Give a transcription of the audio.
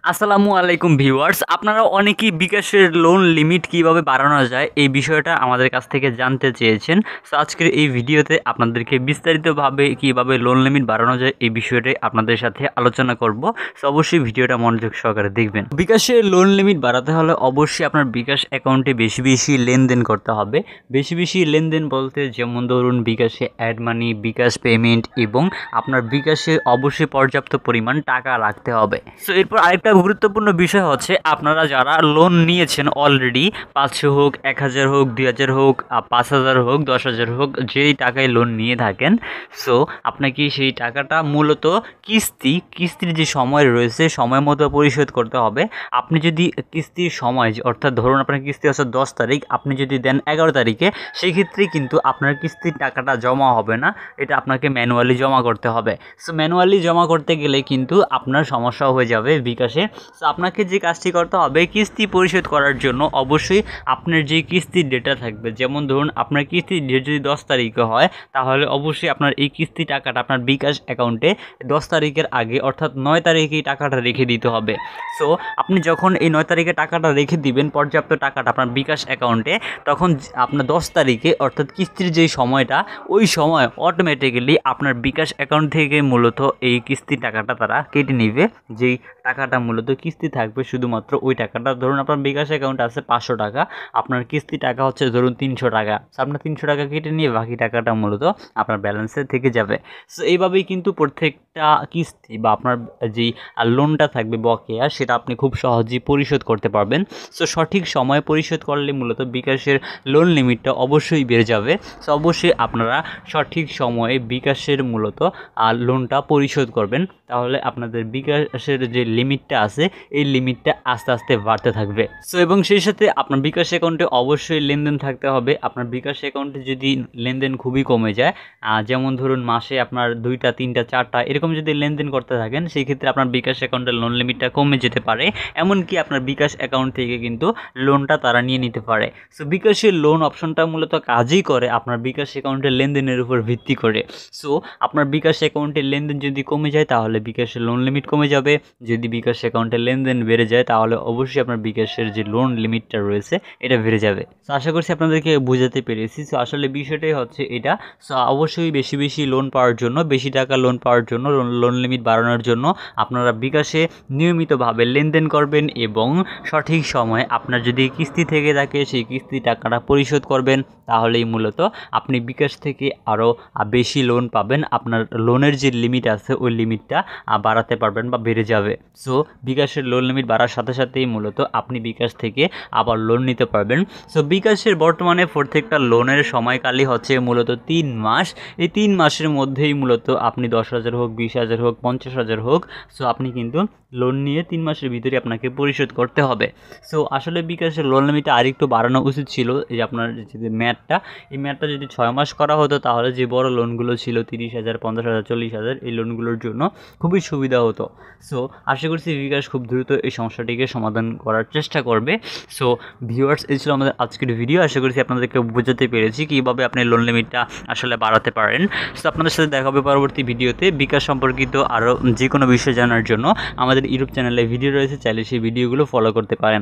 আসসালামু আলাইকুম ভিউয়ার্স, আপনারা অনেকেই বিকাশের লোন লিমিট কিভাবে বাড়ানো যায় এই বিষয়টা আমাদের কাছ থেকে জানতে চেয়েছেন। সো আজকের এই ভিডিওতে আপনাদেরকে বিস্তারিতভাবে কিভাবে লোন লিমিট বাড়ানো যায় এই বিষয়টাই আপনাদের সাথে আলোচনা করব। সো অবশ্যই ভিডিওটা মনোযোগ সহকারে দেখবেন। বিকাশের লোন লিমিট বাড়াতে হলে অবশ্যই আপনার বিকাশ অ্যাকাউন্টে বেশি বেশি লেনদেন করতে হবে। বেশি বেশি লেনদেন বলতে যেমন ধরুন বিকাশে অ্যাড মানি, বিকাশ পেমেন্ট এবং আপনার বিকাশে অবশ্যই পর্যাপ্ত পরিমাণ টাকা রাখতে হবে। সো এরপর আরেকটা গুরুত্বপূর্ণ বিষয় হচ্ছে আপনারা যারা লোন নিয়েছেন অলরেডি 500 হোক, 1000 হোক, 2000 হোক, 5000 হোক, 10,000 হোক, যেই টাকায় লোন নিয়ে থাকেন, সো আপনাকে সেই টাকাটা মূলত কিস্তির যে সময় রয়েছে সময় মতো পরিশোধ করতে হবে। আপনি যদি কিস্তির সময় অর্থাৎ ধরুন আপনার কিস্তি হচ্ছে 10 তারিখ, আপনি যদি দেন 11 তারিখে, সেই ক্ষেত্রে কিন্তু আপনার কিস্তির টাকাটা জমা হবে না, এটা আপনাকে ম্যানুয়ালি জমা করতে হবে। সো ম্যানুয়ালি জমা করতে গেলে কিন্তু আপনার সমস্যা হয়ে যাবে বিকাশে। সো আপনাকে যে কাজটি করতে হবে কিস্তি পরিশোধ করার জন্য অবশ্যই আপনার যে কিস্তির ডেটা থাকবে, যেমন ধরুন আপনার কিস্তির ডেট যদি 10 তারিখে হয়, তাহলে অবশ্যই আপনার এই কিস্তি টাকাটা আপনার বিকাশ অ্যাকাউন্টে 10 তারিখের আগে অর্থাৎ 9 তারিখেই টাকাটা রেখে দিতে হবে। সো আপনি যখন এই 9 তারিখে টাকাটা রেখে দিবেন পর্যাপ্ত টাকাটা আপনার বিকাশ অ্যাকাউন্টে, তখন আপনার 10 তারিখে অর্থাৎ কিস্তির যেই সময়টা, ওই সময় অটোমেটিক্যালি আপনার বিকাশ অ্যাকাউন্ট থেকে মূলত এই কিস্তির টাকাটা তারা কেটে নেবে। যেই টাকাটা মূলত কিস্তি থাকবে শুধুমাত্র ওই টাকাটা, ধরুন আপনার বিকাশ অ্যাকাউন্টে আছে 500 টাকা, আপনার কিস্তি টাকা হচ্ছে ধরুন 300 টাকা। আপনার 300 টাকা কেটে নিয়ে বাকি টাকাটা মূলত আপনার ব্যালেন্সে থেকে যাবে। সো এইভাবেই কিন্তু প্রত্যেকটা কিস্তি বা আপনার যেই লোনটা থাকবে বকেয়া, সেটা আপনি খুব সহজেই পরিশোধ করতে পারবেন। সো সঠিক সময়ে পরিশোধ করলে মূলত বিকাশের লোন লিমিটটা অবশ্যই বেড়ে যাবে। সো অবশ্যই আপনারা সঠিক সময়ে বিকাশের মূলত লোনটা পরিশোধ করবেন, তাহলে আপনাদের বিকাশের যে লিমিটটা আছে এই লিমিটটা আস্তে আস্তে বাড়তে থাকবে। সো এবং সেই সাথে আপনার বিকাশ অ্যাকাউন্টে অবশ্যই লেনদেন থাকতে হবে। আপনার বিকাশ অ্যাকাউন্টে যদি লেনদেন খুবই কমে যায়, যেমন ধরুন মাসে আপনার 2টা 3টা 4টা এরকম যদি লেনদেন করতে থাকেন, সেই ক্ষেত্রে আপনার বিকাশ অ্যাকাউন্টের লোন লিমিটটা কমে যেতে পারে। এমনকি আপনার বিকাশ অ্যাকাউন্ট থেকে কিন্তু লোনটা তারা নিয়ে নিতে পারে। সো বিকাশের লোন অপশনটা মূলত কাজই করে আপনার বিকাশ অ্যাকাউন্টের লেনদেনের উপর ভিত্তি করে। সো আপনার বিকাশ অ্যাকাউন্টের লেনদেন যদি কমে যায় তাহলে বিকাশের লোন লিমিট কমে যাবে। যদি বিকাশ অ্যাকাউন্টের লেনদেন বেড়ে যায় তাহলে অবশ্যই আপনার বিকাশের যে লোন লিমিটটা রয়েছে এটা বেড়ে যাবে। সো আশা করছি আপনাদেরকে বোঝাতে পেরেছি। সো আসলে বিষয়টাই হচ্ছে এটা। সো অবশ্যই বেশি বেশি লোন পাওয়ার জন্য, বেশি টাকা লোন পাওয়ার জন্য, লোন লিমিট বাড়ানোর জন্য আপনারা বিকাশে নিয়মিতভাবে লেনদেন করবেন এবং সঠিক সময়ে আপনার যদি কিস্তি থেকে থাকে সেই কিস্তি টাকাটা পরিশোধ করবেন, তাহলেই মূলত আপনি বিকাশ থেকে আরও বেশি লোন পাবেন। আপনার লোনের যে লিমিট আছে ওই লিমিটটা বাড়াতে পারবেন বা বেড়ে যাবে। সো বিকাশের লোন লিমিট বাড়ার সাথে সাথেই মূলত আপনি বিকাশ থেকে আবার লোন নিতে পারবেন। সো বিকাশের বর্তমানে প্রত্যেকটা লোনের সময়কালই হচ্ছে মূলত 3 মাস। এই 3 মাসের মধ্যেই মূলত আপনি 10,000 হোক, 20,000 হোক, 50,000 হোক, সো আপনি কিন্তু লোন নিয়ে 3 মাসের ভিতরে আপনাকে পরিশোধ করতে হবে। সো আসলে বিকাশের লোন লিমিটটা আরেকটু বাড়ানো উচিত ছিল। এই যে আপনার যে মেয়াদটা, এই মেয়াদটা যদি 6 মাস করা হতো তাহলে যে বড় লোনগুলো ছিল 30,000, 50,000, 40,000, এই লোনগুলোর জন্য খুবই সুবিধা হতো। সো আশা করছি বিকাশ খুব দ্রুত এই সমস্যাটিকে সমাধান করার চেষ্টা করবে। সো ভিউয়ার্স, এই ছিল আমাদের আজকের ভিডিও। আশা করছি আপনাদেরকে বোঝাতে পেরেছি কীভাবে আপনি লোন লিমিটটা আসলে বাড়াতে পারেন। সো আপনাদের সাথে দেখা হবে পরবর্তী ভিডিওতে। বিকাশ সম্পর্কিত আরও যে কোনো বিষয় জানার জন্য আমাদের ইউটিউব চ্যানেলে ভিডিও রয়েছে, চাইলে সেই ভিডিওগুলো ফলো করতে পারেন।